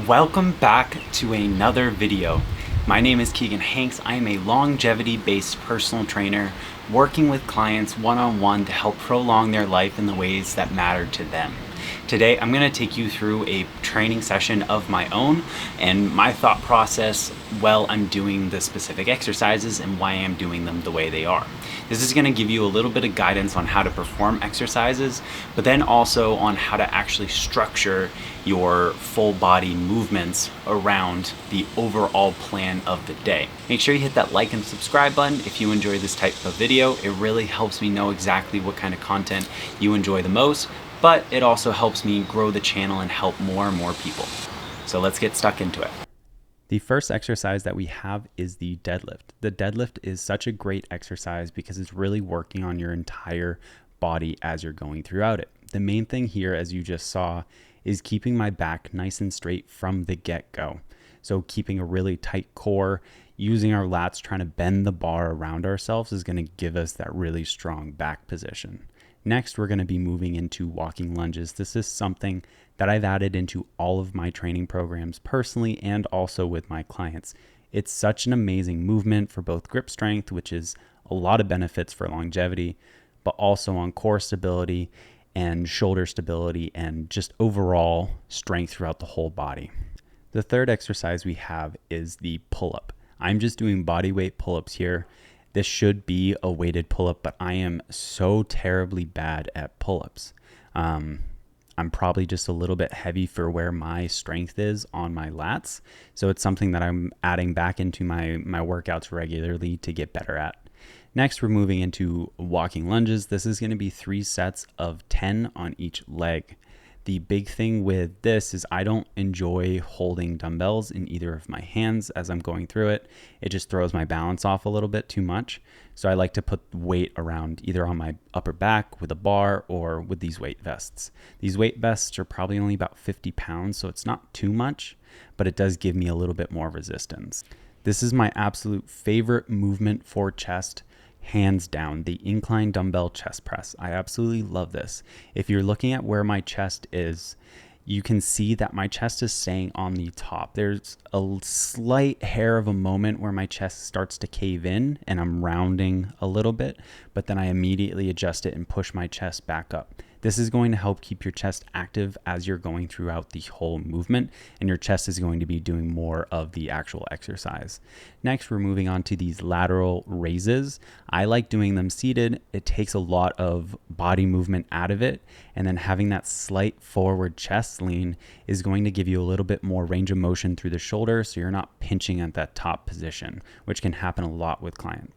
Welcome back to another video. My name is Keegan Hanks. I am a longevity-based personal trainer working with clients one-on-one to help prolong their life in the ways that matter to them. Today, I'm going to take you through a training session of my own and my thought process while I'm doing the specific exercises and why I'm doing them the way they are. This is going to give you a little bit of guidance on how to perform exercises, but then also on how to actually structure your full body movements around the overall plan of the day. Make sure you hit that like and subscribe button if you enjoy this type of video. It really helps me know exactly what kind of content you enjoy the most, but it also helps me grow the channel and help more and more people. So let's get stuck into it. The first exercise that we have is the deadlift. The deadlift is such a great exercise because it's really working on your entire body as you're going throughout it. The main thing here, as you just saw, is keeping my back nice and straight from the get-go. So keeping a really tight core, using our lats, trying to bend the bar around ourselves is going to give us that really strong back position. Next, we're going to be moving into walking lunges. This is something that I've added into all of my training programs personally and also with my clients. It's such an amazing movement for both grip strength, which is a lot of benefits for longevity, but also on core stability and shoulder stability and just overall strength throughout the whole body. The third exercise we have is the pull-up. I'm just doing body weight pull-ups here. This should be a weighted pull-up, but I am so terribly bad at pull-ups. I'm probably just a little bit heavy for where my strength is on my lats. So it's something that I'm adding back into my workouts regularly to get better at. Next, we're moving into walking lunges. This is going to be 3 sets of 10 on each leg. The big thing with this is I don't enjoy holding dumbbells in either of my hands as I'm going through it. It just throws my balance off a little bit too much. So I like to put weight around either on my upper back with a bar or with these weight vests. These weight vests are probably only about 50 pounds, so it's not too much, but it does give me a little bit more resistance. This is my absolute favorite movement for chest. Hands down, the incline dumbbell chest press. I absolutely love this. If you're looking at where my chest is, you can see that my chest is staying on the top. There's a slight hair of a moment where my chest starts to cave in and I'm rounding a little bit, but then I immediately adjust it and push my chest back up. This is going to help keep your chest active as you're going throughout the whole movement, and your chest is going to be doing more of the actual exercise. Next, we're moving on to these lateral raises. I like doing them seated. It takes a lot of body movement out of it, and then having that slight forward chest lean is going to give you a little bit more range of motion through the shoulder, so you're not pinching at that top position, which can happen a lot with clients.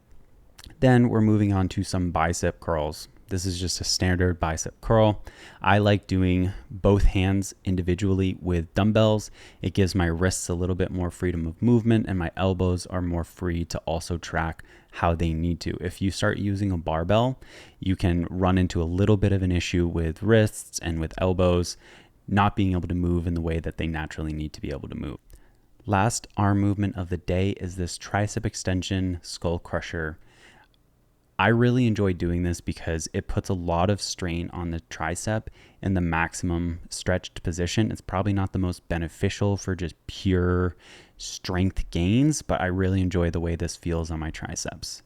Then we're moving on to some bicep curls. This is just a standard bicep curl. I like doing both hands individually with dumbbells. It gives my wrists a little bit more freedom of movement and my elbows are more free to also track how they need to. If you start using a barbell, you can run into a little bit of an issue with wrists and with elbows not being able to move in the way that they naturally need to be able to move. Last arm movement of the day is this tricep extension skull crusher. I really enjoy doing this because it puts a lot of strain on the tricep in the maximum stretched position. It's probably not the most beneficial for just pure strength gains, but I really enjoy the way this feels on my triceps.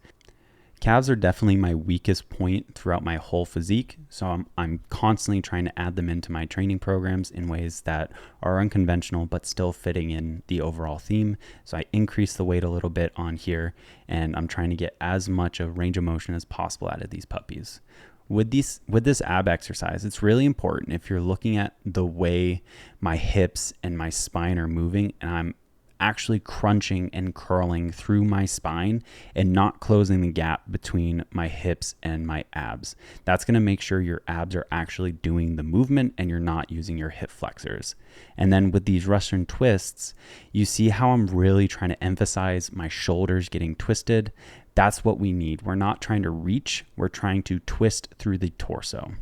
Calves are definitely my weakest point throughout my whole physique, so I'm constantly trying to add them into my training programs in ways that are unconventional but still fitting in the overall theme. So I increase the weight a little bit on here, and I'm trying to get as much of range of motion as possible out of these puppies. With this ab exercise, it's really important if you're looking at the way my hips and my spine are moving, and I'm actually crunching and curling through my spine and not closing the gap between my hips and my abs. That's going to make sure your abs are actually doing the movement and you're not using your hip flexors. And then with these Russian twists, you see how I'm really trying to emphasize my shoulders getting twisted. That's what we need. We're not trying to reach, we're trying to twist through the torso.